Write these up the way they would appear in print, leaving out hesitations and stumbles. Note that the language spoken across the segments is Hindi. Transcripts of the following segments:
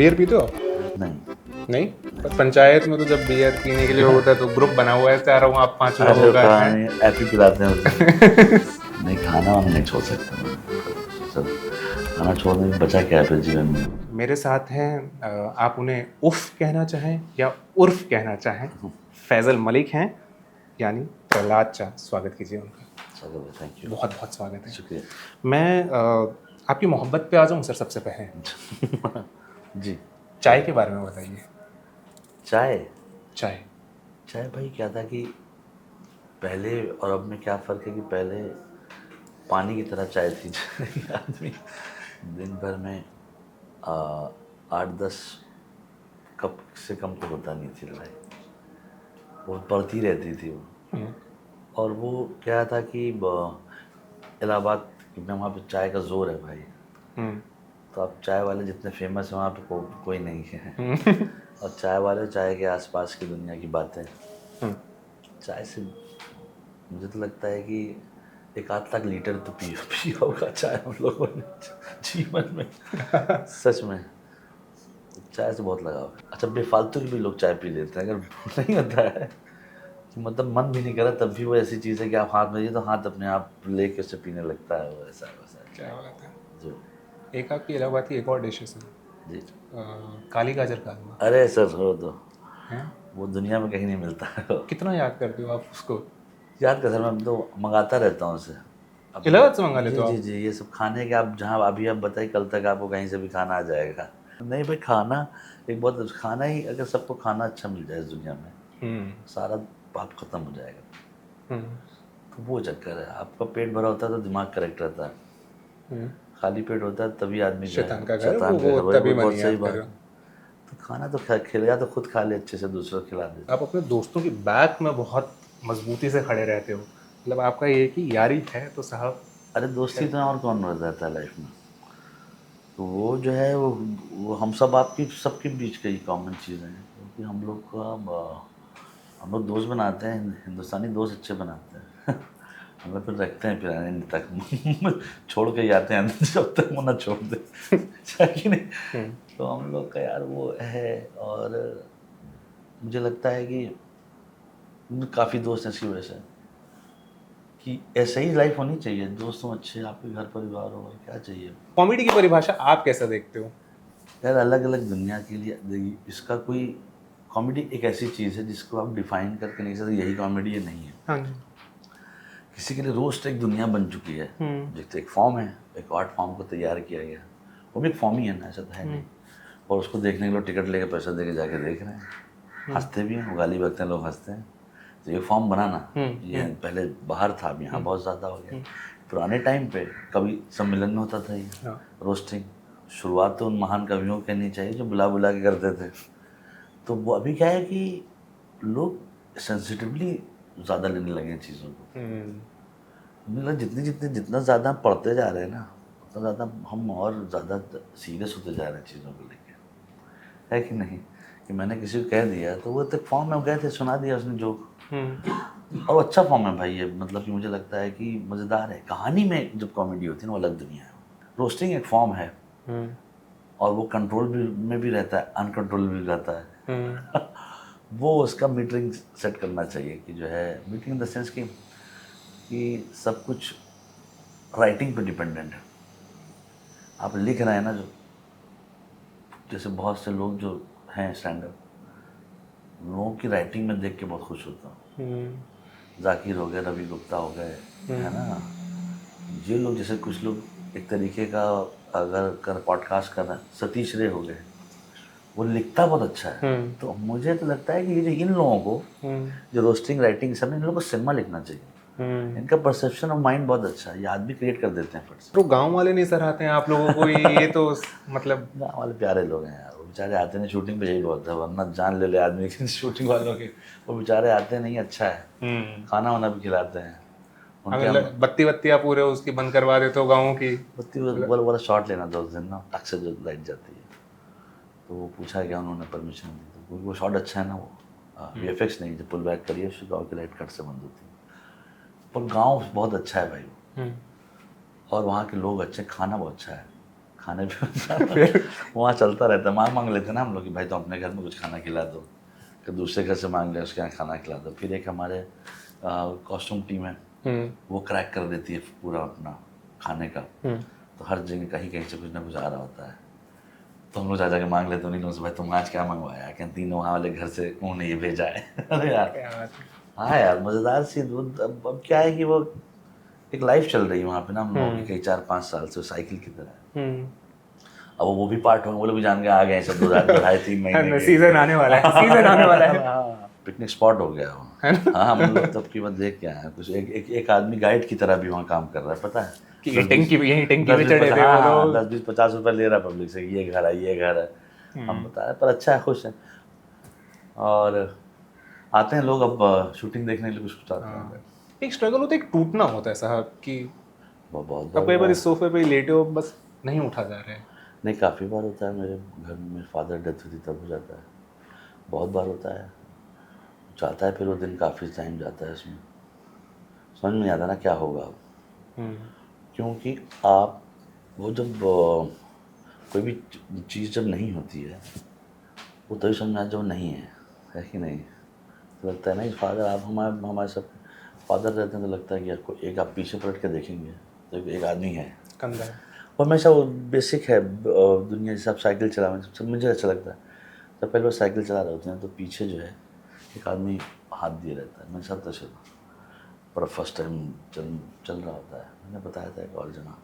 बियर पीते हो? नहीं। नहीं? पर पंचायत में तो जब बियर पीने के लिए होता है तो ग्रुप बना हुआ है चारों, आप 5 लोगों का है। नहीं, ऐप ही पिलाते हैं उसमें। नहीं, खाना वाना नहीं छोड़ सकता मैं। सब खाना छोड़ने में बचा क्या है फिर जीवन में। मेरे साथ हैं, आप उन्हें उफ कहना चाहें या उर्फ कहना चाहें, फैजल मलिक हैं, यानी प्रहलाद चा। स्वागत कीजिए उनका। चलो, थैंक यू। बहुत बहुत स्वागत है। शुक्रिया। मैं आपकी मोहब्बत पे आ जाऊँ सर सबसे पहले। जी। चाय के बारे में बताइए। चाय चाय। चाय भाई क्या था कि पहले और अब में क्या फ़र्क है कि पहले पानी की तरह चाय थी। आदमी दिन भर में 8-10 कप से कम तो होता नहीं थी भाई, वो बढ़ती रहती थी वो। और वो क्या था कि इलाहाबाद में वहाँ पे चाय का जोर है भाई। तो अब चाय वाले जितने फेमस हैं वहाँ पे कोई नहीं है। और चाय वाले चाय के आसपास की दुनिया की बातें। चाय से मुझे तो लगता है कि 1-8 लाख लीटर तो पिया होगा चाय हम लोगों ने जीवन में। सच में चाय से बहुत लगाव है। अच्छा, बेफालतू की भी लोग चाय पी लेते हैं, अगर नहीं होता है कि मतलब मन भी नहीं करा तब भी वो ऐसी चीज़ है कि आप हाथ में दिए तो हाथ अपने आप लेके उसे पीने लगता है, वो ऐसा वैसा। क्या बात है। जो एक आपकी इलाहाबाद की एक और डिशेस है, जी। काली गाजर का हलवा अरे सर, हो तो है। वो दुनिया में कहीं नहीं मिलता है। कितना याद करते हो आप उसको? याद कर सर, मैं तो मंगाता रहता हूँ उसे। अब इलाहाबाद से मंगा लेते जी हो जी आप? जी, ये सब खाने के आप जहाँ अभी आप बताइए, कल तक आपको कहीं से भी खाना आ जाएगा। नहीं भाई, खाना एक बहुत खाना ही, अगर सबको खाना अच्छा मिल जाए इस दुनिया में सारा पाप खत्म हो जाएगा। तो वो चक्कर है, आपका पेट भरा होता है तो दिमाग करेक्ट रहता है, खाली पेट होता है तभी आदमी जो शैतान है का घर, शैतान का वो घर। वही तभी वो मन बहुत सही याद कर रहे बात हो। है। तो खाना तो खिलाया तो खुद खा ले अच्छे से, दूसरों को खिला दे। आप अपने दोस्तों की बैक में बहुत मजबूती से खड़े रहते हो, मतलब आपका ये कि यारी है तो साहब। अरे दोस्ती तो और कौन रहता है लाइफ में। तो वो जो है वो हम सब आपकी सबके बीच का ही कॉमन चीज़ है, क्योंकि हम लोग दोस्त बनाते हैं, हिंदुस्तानी दोस्त अच्छे बनाते हैं। हम लोग फिर रखते हैं फिर एंड तक। छोड़ के ही आते हैं जब तक वो ना छोड़ दे। है कि नहीं। तो हम लोग का यार वो है। और मुझे लगता है कि काफ़ी दोस्त हैं इसकी वजह से, कि ऐसे ही लाइफ होनी चाहिए, दोस्त हो अच्छे, आपके घर परिवार हो, और क्या चाहिए। कॉमेडी की परिभाषा आप कैसा देखते हो? यार अलग अलग दुनिया के लिए देखिए, इसका कोई कॉमेडी एक ऐसी चीज़ है जिसको आप डिफाइन करके नहीं सकते यही कॉमेडी है, नहीं है। हाँ जी। किसी के लिए रोस्ट एक दुनिया बन चुकी है, जिससे एक फॉर्म है, एक आर्ट फॉर्म को तैयार किया गया, वो भी एक फॉर्म ही है ना, ऐसा तो है नहीं। और उसको देखने के लिए टिकट लेके पैसा दे के जाके देख रहे हैं, हंसते भी हैं, वो गाली बकते हैं, लोग हंसते हैं। तो ये फॉर्म बना ना, ये पहले बाहर था, अब यहाँ बहुत ज़्यादा हो गया। पुराने टाइम पे कभी सम्मेलन में होता था ये रोस्टिंग। शुरुआत तो उन महान कवियों को करनी चाहिए जो बुला बुला के करते थे। तो वो अभी क्या है कि लोग सेंसिटिवली ज़्यादा लेने लगे हैं चीज़ों को। मतलब जितना ज़्यादा हम पढ़ते जा रहे हैं ना, उतना ज़्यादा हम और ज़्यादा सीरियस होते जा रहे हैं चीज़ों को लेके, है कि नहीं। कि मैंने किसी को कह दिया तो वो तक फॉर्म में गए थे, सुना दिया उसने जोक, और अच्छा फॉर्म है भाई ये। मतलब कि मुझे लगता है कि मज़ेदार है। कहानी में जब कॉमेडी होती है ना, वो अलग दुनिया है। रोस्टिंग एक फॉर्म है, और वो कंट्रोल में भी रहता है, अनकंट्रोल भी रहता है। वो उसका मीटरिंग सेट करना चाहिए कि जो है मीटिंग इन द सेंस कि सब कुछ राइटिंग पे डिपेंडेंट है। आप लिख रहे हैं ना, जो जैसे बहुत से लोग जो हैं स्टैंड अप, लोगों की राइटिंग में देख के बहुत खुश होता हूँ। जाकिर हो गए, रवि गुप्ता हो गए, है ना, ये लोग जैसे कुछ लोग एक तरीके का अगर पॉडकास्ट कर रहे हैं, सतीश रे हो गए, वो लिखता बहुत अच्छा है। तो मुझे तो लगता है कि ये जो इन लोगों को जो रोस्टिंग राइटिंग सब, इन लोगों को सिनेमा लिखना चाहिए। इनका परसेप्शन ऑफ माइंड बहुत अच्छा है, ये आदमी क्रिएट कर देते हैं फट से। तो गांव वाले नहीं सराहते हैं आप लोगों को, ये तो मतलब गाँव वाले प्यारे लोग हैं यार, वो बेचारे आते नहीं, शूटिंग पे यही बहुत है, वरना जान ले आदमी की शूटिंग वालों के। वो बेचारे आते नहीं, अच्छा है, खाना वाना भी खिलाते हैं उनके। हम बत्ती बत्तियाँ पूरे उसकी बंद करवा देते हो गाँव की। बत्ती वाला शॉट लेना था उस दिन ना, टक से जो लाइट जाती है, तो वो पूछा गया, उन्होंने परमिशन दी, तो वो शॉट अच्छा है ना, वो VFX नहीं, जब पुल बैक करिए उसकी गाँव की लाइट कट से बंद होती है। पर गाँव बहुत अच्छा है भाई वो, और वहाँ के लोग अच्छे, खाना बहुत अच्छा है, खाने पे वहाँ चलता रहता है, मांग लेते हैं ना हम लोग कि भाई तो अपने घर में कुछ खाना खिला दो, फिर दूसरे घर से मांग ले उसके यहाँ खाना खिला दो। फिर एक हमारे कॉस्ट्यूम टीम है, वो क्रैक कर देती है पूरा अपना खाने का, तो हर जगह कहीं कहीं से कुछ ना कुछ आ रहा होता है, तो हम लोग जा के मांग लेते हैं उन्हीं से, भाई तुमने आज क्या मंगवाया है? कैंटीन वहाँ वाले घर से उन्होंने ये भेजा है। अरे यार, हाँ यार मज़ेदार सी। अब क्या है कि वो एक लाइफ चल रही है वहाँ पे ना हम लोगों की कई 4-5 साल से, साइकिल की तरह। अब वो भी पार्ट होंगे, वो लोग भी जान के आ गए सब 2-3 महीने के। सीजन आने वाला है, सीजन आने वाला है। पिकनिक स्पॉट हो गया वो, हाँ हम लोग तब की बात देख के आए कुछ। एक आदमी गाइड की तरह भी वहाँ काम कर रहा है, पता है कि ये टंकी में चढ़े थे वो लोग। 10-20-50 रुपये ले रहा है पब्लिक से, ये घर है ये घर है, हम बता रहे, पर अच्छा है, खुश है। और आते हैं लोग अब शूटिंग देखने के लिए, कुछ आते हैं। एक स्ट्रगल होता है, एक टूटना होता है साहब कि बहुत अब कई बार इस सोफे पे लेटे हो, बस नहीं उठा जा रहा है। नहीं, काफ़ी बार होता है। मेरे घर में मेरे फादर डेथ हुई थी तब हो जाता है, बहुत बार होता है, जाता है फिर वो दिन, काफ़ी टाइम जाता है इसमें, समझ में नहीं आता ना क्या होगा अब। क्योंकि आप वो जब कोई भी चीज़ जब नहीं होती है वो तभी समझ में आता जब नहीं है कि नहीं। तो लगता है ना, फादर आप हमारे सब फादर रहते हैं तो लगता है कि आपको एक आप पीछे पलट के देखेंगे तो एक आदमी है, कंधा है। और हमेशा वो बेसिक है दुनिया, जैसे आप साइकिल चला, सब मुझे अच्छा लगता है। तो पहले वो साइकिल चला रहे होते हैं तो पीछे जो है एक आदमी हाथ दिए रहता है, मेरे साथ तो चला, पर फर्स्ट टाइम चल रहा होता है, मैंने बताया था एक और जगह,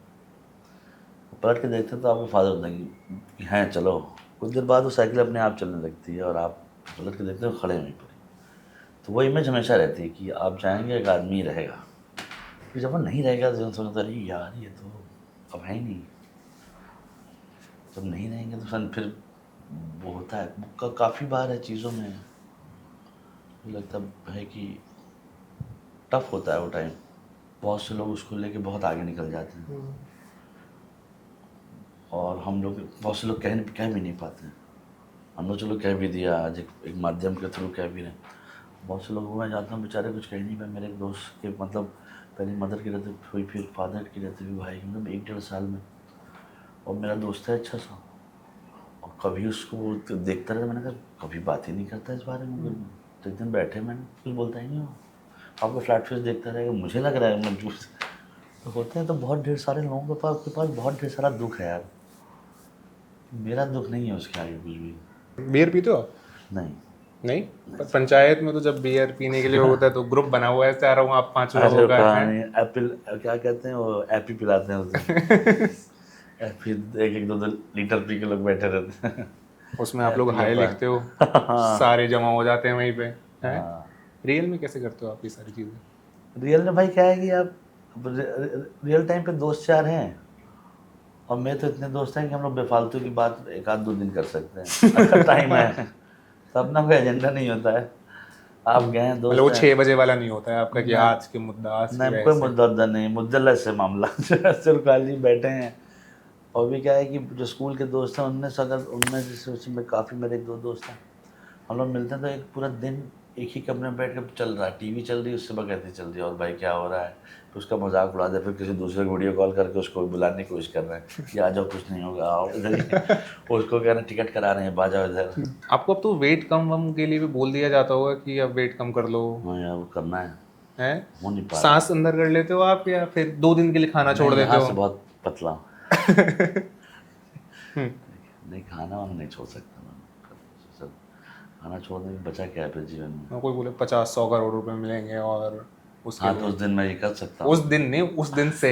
पलट के देखते हैं तो आपको फादर होता है कि हैं चलो, कुछ देर बाद वो साइकिल अपने आप चलने लगती है और आप पलट के देखते हो खड़े वहीं पर। तो वो इमेज हमेशा रहती है कि आप जाएंगे एक आदमी रहेगा, फिर जब वो नहीं रहेगा तो सोचता है यार ये तो अब है ही नहीं। जब नहीं रहेंगे तो फिर वो होता है, काफ़ी बार है चीज़ों में मुझे लगता है कि टफ होता है वो टाइम। बहुत से लोग उसको लेके बहुत आगे निकल जाते हैं और हम लोग, बहुत से लोग कह भी नहीं पाते हैं। हम लोग चलो कह भी दिया, आज एक माध्यम के थ्रू कह भी रहे। बहुत से लोग मैं जाता हूँ बेचारे कुछ कह नहीं पाए। मेरे एक दोस्त के मतलब पहले मदर की डेथ हुई, फिर फादर की डेथ हुई, भाई की, मतलब 1-1.5 साल में। और मेरा दोस्त है अच्छा सा, और कभी उसको तो देखता रहता, मैंने कहा कभी बात ही नहीं करता इस बारे में। तो एक दिन बैठे, मैंने कुछ बोलता ही नहीं हो, आपको फ्लैट फेस देखता रहेगा, मुझे लग रहा है मजबूत तो होते हैं। तो बहुत ढेर सारे लोगों के पास बहुत ढेर सारा दुख है यार, मेरा दुख नहीं है उसके आगे कुछ भी। बियर पीते हो? नहीं, पर पंचायत में तो जब बियर पीने के लिए होता है तो ग्रुप बना हुआ है चारों, आप 5 लोगों का है। एप्पल क्या कहते हैं वो, एपी पिलाते हैं उसे। फिर 1-2 लीटर पी के लोग बैठे रहते हैं। उसमें आप लोग हाय लिखते हो, सारे जमा हो जाते हैं वहीं पे हैं। रियल में कैसे करते हो आप ये सारी चीज़ें? रियल में भाई क्या है कि आप रियल टाइम पे दोस्त 4 हैं, और मैं तो इतने दोस्त हैं कि हम लोग बेफालतू की बात 1-2 दिन कर सकते हैं, अच्छा टाइम है, तब ना कोई एजेंडा नहीं होता है। आप गए दोस्त, मतलब वो 6 बजे वाला नहीं होता है आपका कि आज के मुद्दा, आज नहीं कोई मुद्दा नहीं, मुद्दलत से मामला सिर्फ खाली बैठे हैं। और भी क्या है कि जो स्कूल के दोस्त हैं उनमें से अगर उनमें जैसे में काफ़ी मेरे 1-2 दोस्त हैं, हम लोग मिलते हैं तो एक पूरा दिन एक ही कमरे में बैठ कर चल रहा है, टीवी चल रही है, उससे कहती चल रही है, और भाई क्या हो रहा है, फिर उसका मजाक उड़ा दे, फिर किसी दूसरे को वीडियो कॉल करके उसको बुलाने की कोशिश कर रहे हैं कि आ जाओ कुछ नहीं होगा, आओ इधर ही। उसको कह रहे हैं टिकट करा रहे हैं, आ जाओ इधर। आपको अब तो वेट कम वम के लिए भी बोल दिया जाता होगा कि अब वेट कम कर लो। हाँ यार वो करना है, हो नहीं पा रहा। सांस अंदर कर लेते हो आप, या फिर 2 दिन के लिए खाना छोड़ देते हो? से बहुत पतला हूँ। नहीं, खाना वाना नहीं छोड़ सकता मैं, सब खाना छोड़ने में बचा क्या है फिर जीवन में। कोई बोले 50-100 करोड़ रुपए मिलेंगे और उसके हाँ, तो उस दिन मैं ये कर सकता हूँ। उस दिन नहीं, उस दिन से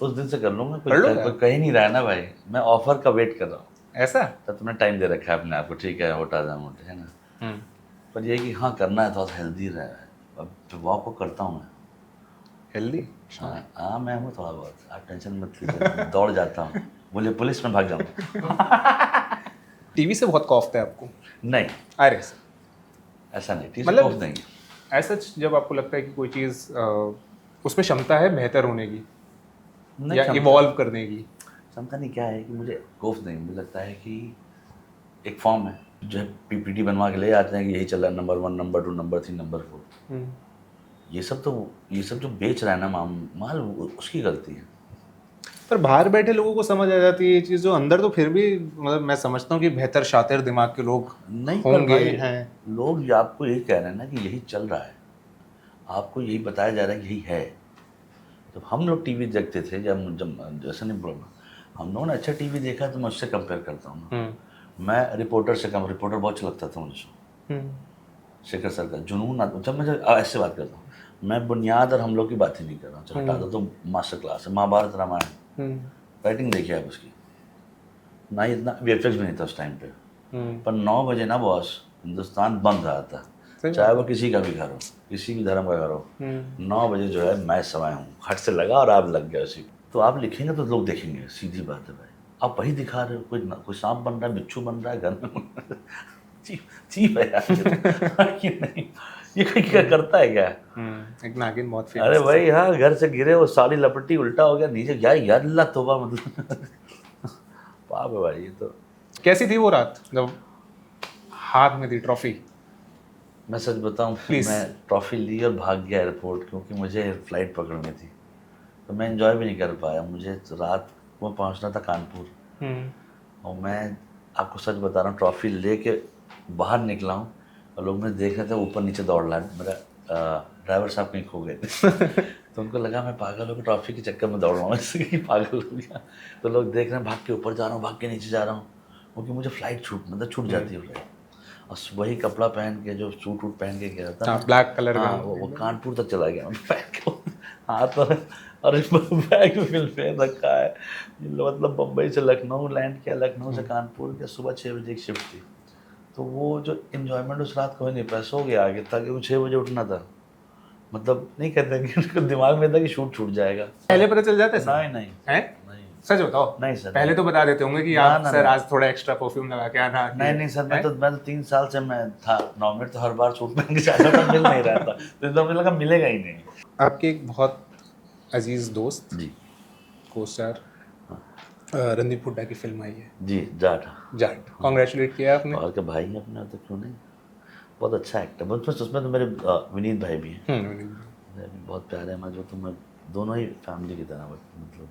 उस दिन से कर लूँगा। कोई कहीं नहीं रहा है ना भाई, मैं ऑफर का वेट कर रहा हूँ। ऐसा तो तुमने टाइम दे रखा है अपने आप को, ठीक है होटा जा मोटे, है ना। पर ये कि हाँ करना है, थोड़ा हेल्दी रहा है। अब वॉक को करता हूँ मैं हेल्दी। हाँ मैं हूँ थोड़ा बहुत, आप टेंशन मत लीजिए। दौड़ जाता हूँ, बोले पुलिस में भाग जाऊँगा। टीवी से बहुत खौफ है आपको? नहीं, अरे ऐसा नहीं, टीवी से मतलब खौफ नहीं। ऐसा जब आपको लगता है कि कोई चीज़ उसमें क्षमता है बेहतर होने की या इवॉल्व करने की, क्षमता नहीं, क्या है कि मुझे खौफ नहीं, मुझे लगता है कि एक फॉर्म है जो है, पीपीटी बनवा के ले आते हैं कि यही चल रहा है, नंबर 1, नंबर 2, नंबर 3, नंबर 4। ये सब जो बेच रहा है ना माल, उसकी गलती है। पर बाहर बैठे लोगों को समझ आ जाती है ये चीज़, जो अंदर तो फिर भी मतलब मैं समझता हूँ कि बेहतर शातिर दिमाग के लोग नहीं पर होंगे भाई हैं। लोग आपको यही कह रहे हैं ना कि यही चल रहा है, आपको यही बताया जा रहा है कि यही है। जब हम लोग टीवी देखते थे, जब जब जैसे नहीं बोलना, हम लोगों ने अच्छा टीवी देखा तो मैं उससे कंपेयर करता हूँ ना। मैं रिपोर्टर से कम, रिपोर्टर बहुत अच्छा लगता था मुझे शो, शेखर सर का जुनून जब मैं ऐसे बात करता हूँ, मैं बुनियाद और हम लोग की बात ही नहीं कर रहा हूँ, चलो हटा दो तो मास्टर क्लास है, महाभारत रामायण राइटिंग देखिए आप उसकी, ना ही इतना वीएफएक्स भी नहीं था उस टाइम पे, पर 9 बजे ना बॉस हिंदुस्तान बंद रहा था, चाहे वो किसी का भी घर हो, किसी भी धर्म का घर हो, 9 बजे जो है मैं समय हूँ, खट से लगा और आप लग गए उसी। तो आप लिखेंगे तो लोग देखेंगे, सीधी बात है भाई। आप वही दिखा रहे हो, कोई सांप बन रहा है, बिच्छू बन रहा है घर में, चीप है यार ये तो। नहीं, ये कोई क्या करता है क्या? एक नागिन बहुत अरे फेमस भाई हाँ, घर से गिरे, वो साड़ी लपटी, उल्टा हो गया नीचे, क्या यार, अल्लाह तौबा, मतलब पाप है भाई ये तो। कैसी थी वो रात जब हाथ में थी ट्रॉफी? मैं सच बताऊं, मैं ट्रॉफी ली और भाग गया एयरपोर्ट, क्योंकि मुझे फ्लाइट पकड़नी थी, तो मैं एंजॉय भी नहीं कर पाया। मुझे रात को पहुंचना था कानपुर, और मैं आपको सच बता रहा हूँ, ट्रॉफी लेके बाहर निकला हूँ और लोग मुझे देख रहे थे, ऊपर नीचे दौड़ रहा है, मेरा ड्राइवर साहब कहीं खो गए थे तो उनको लगा मैं पागल हो गया, ट्रॉफी के चक्कर में दौड़ रहा हूँ, इसलिए कि पागल हो गया। तो लोग देख रहे हैं, भाग के ऊपर जा रहा हूँ, भाग के नीचे जा रहा हूँ, क्योंकि मुझे फ्लाइट छूट जाती है फ्लाइट। और वही कपड़ा पहन के, जो सूट वूट पहन के गया था, ब्लैक कलर हाँ, वो कानपुर तक चला गया हाथ और बैग में फिल रखा है, मतलब बम्बई से लखनऊ लैंड किया, लखनऊ से कानपुर के सुबह 6 बजे की शिफ्ट थी। तो वो जो इन्जॉयमेंट उस रात को ही नहीं पाया, सो गया आगे, ताकि वो 6 बजे उठना था। मतलब नहीं कहते कि उनके दिमाग में था कि शूट छूट जाएगा। पहले पता चल जाता है? नहीं नहीं हैं? नहीं सच बताओ। नहीं सर, पहले तो बता देते होंगे कि ना, आप ना, सर ना। आज थोड़ा एक्स्ट्रा परफ्यूम लगा के आना। नहीं सर, मैं तो 3 साल से मैं था नॉमिनेट, तो हर बार सूट पहन के जाता था, मिल नहीं रहा था, तो एकदम मुझे लगा मिलेगा ही नहीं। आपके एक बहुत अजीज दोस्त जी को स्टार रणदीप हुड्डा की फिल्म आई है जी, जाट। जाट, कॉन्ग्रेचुलेट किया आपने? और क्या भाई अपने, तो क्यों नहीं, बहुत अच्छा एक्टर, बहुत उसमें तो मेरे विनीत भाई भी हैं, बहुत प्यारे हैं हमारे, जो तो मैं दोनों ही फैमिली की तरह, मतलब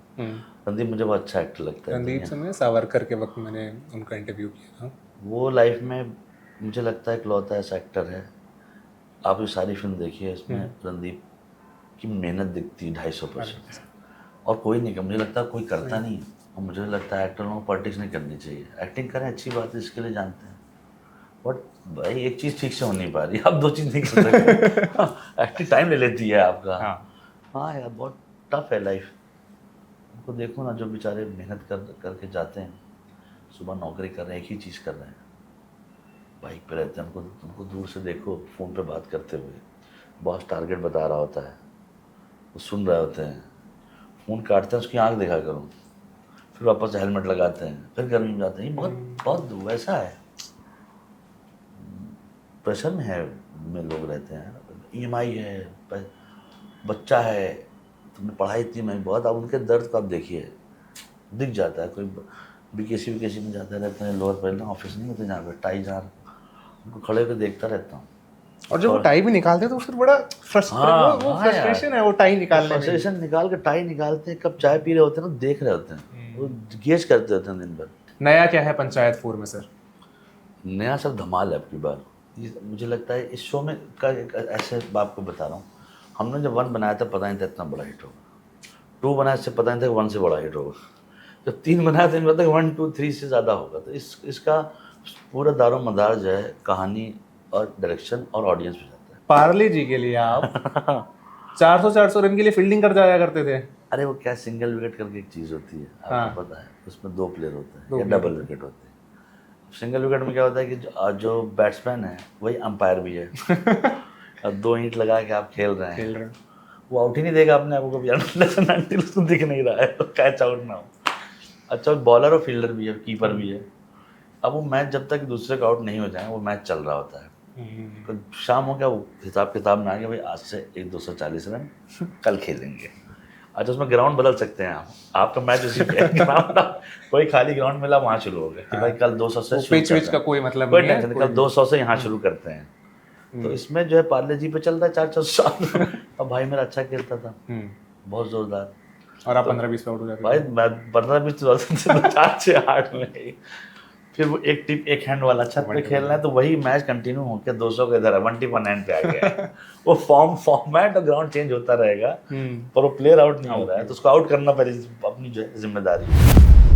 रणदीप मुझे बहुत अच्छा एक्टर लगता है। रणदीप से मैं सावरकर के वक्त मैंने उनका इंटरव्यू किया था। वो लाइफ में मुझे लगता है इकलौता ऐसा एक्टर है, आप ये सारी फिल्म देखिए, इसमें रणदीप की मेहनत दिखती है 250%, और कोई नहीं, मुझे लगता है कोई करता नहीं। और मुझे लगता है एक्टरों को पॉलिटिक्स नहीं करनी चाहिए, एक्टिंग करें अच्छी बात है, इसके लिए जानते हैं, बट भाई एक चीज़ ठीक से हो नहीं पा रही, आप 2 चीज़ नहीं कर सकते एक्टिंग टाइम ले लेती है आपका। हाँ यार, बहुत टफ है लाइफ। उनको देखो ना, जो बेचारे मेहनत करके जाते हैं, सुबह नौकरी कर रहे हैं, एक ही चीज़ कर रहे हैं, बाइक पे रहते हैं, उनको दूर से देखो, फ़ोन पे बात करते हुए, बॉस टारगेट बता रहा होता है, वो सुन रहे होते हैं, फ़ोन काटते हैं, उसकी आंख देखा करो, फिर वापस से हेलमेट लगाते हैं, फिर गर्मी में जाते हैं। ये बहुत वैसा है, प्रेशर में लोग रहते हैं, EMI है, बच्चा है, तुमने पढ़ाई इतनी महंगी, बहुत, अब उनके दर्द को आप देखिए, दिख जाता है। कोई बीकेसी में जाता रहता है, लोअर पहले ऑफिस नहीं होते जहाँ पे टाई जार, उनको खड़े होकर देखता रहता हूँ, और जब वो टाई भी निकालते तो फिर बड़ा फ्रस्ट्रेशन है, वो टाई निकालने में, फ्रस्ट्रेशन निकाल के टाई निकालते हैं, कब चाय पी रहे होते हैं ना, देख रहे होते हैं, वो गेज करते होते हैं दिन भर। नया क्या है पंचायत 4 में सर? नया सर धमाल है आपकी बार, मुझे लगता है इस शो में का ऐसे आपको बता रहा हूँ, हमने जब 1 बनाया था पता नहीं था इतना बड़ा हिट होगा, 2 बनाया इससे पता नहीं था 1 से बड़ा हिट होगा, जब 3 बनाया था पता 1, 2, 3 से ज़्यादा होगा। तो इसका पूरा दारो मदार जो है कहानी और डायरेक्शन और ऑडियंस पे जाता है। पार्ले जी के लिए आप 400 रन के लिए फील्डिंग कर जाया करते थे। अरे वो क्या, सिंगल विकेट करके एक चीज़ होती है, आपको पता है, उसमें 2 प्लेयर होते हैं या डबल विकेट होते हैं। सिंगल विकेट में क्या होता है कि जो बैट्समैन है वही अंपायर भी है और 2 ईंट लगा के आप खेल रहे हैं, वो आउट ही नहीं देगा अपने आपको कभी, अनटिल उसको दिख नहीं रहा है तो कैच आउट ना हो। अच्छा, बॉलर और फील्डर भी है, कीपर भी है। अब वो मैच जब तक दूसरे का आउट नहीं हो जाए, वो मैच चल रहा होता है, तो शाम हो गया, वो हिसाब किताब में आ गया, भाई आज से 240 रन कल खेलेंगे। अच्छा, उसमें ग्राउंड बदल सकते हैं आप, आपका मैच उसी पे ग्राउंड, कोई खाली ग्राउंड मिला वहाँ शुरू हो गया कि भाई कल 200 से पिच का कोई मतलब कोई नहीं है, टेंशन, कल 200 से यहाँ शुरू करते हैं। तो इसमें जो है पार्ले जी पे चल रहा है 400 अब भाई मेरा अच्छा खेलता था, बहुत जोरदार। और आप 15-20 पे आउट हो जाते भाई मैं 15-20 तो 4-6-8 में ही। फिर वो एक टिप एक हैंड वाला छत पे खेलना है, तो वही मैच कंटिन्यू होकर 200 के इधर 1 पे आ गया है। वो फॉर्मेट और ग्राउंड चेंज होता रहेगा, पर वो प्लेयर आउट नहीं हो रहा है, तो उसको आउट करना पहले अपनी जो है जिम्मेदारी है।